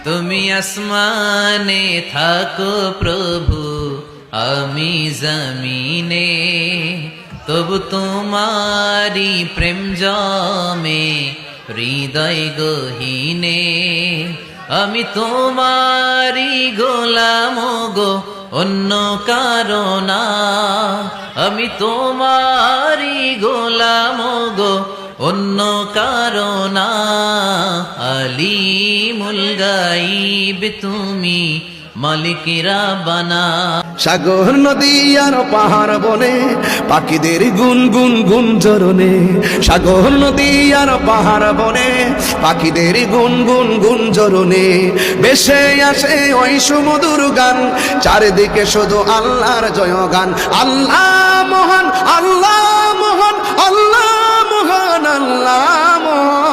তুমি আসমানে থাকো প্রভু, আমি জমিনে, তবু তোমারি প্রেম জমে হৃদয় গহীনে। আমি তোমারি গোলাম গো, অন্য কারণা। আমি তোমারি গোলাম গো, অন্য কারণা। আলিমুল গাইব তুমি, মালিক রাব্বানা। সাগর নদী আর পাহাড় বনে পাখিদের গুন গুন গুঞ্জরণে। সাগর নদী আর পাহাড় বনে পাখিদের গুন গুন গুঞ্জরণে। ভেসে আসে ওই সুমধুর গান, চারিদিকে শুধু আল্লাহর জয়গান। আল্লাহ মহান, আল্লাহ মহান, আল্লাহ মহান, আল্লাহ মহান।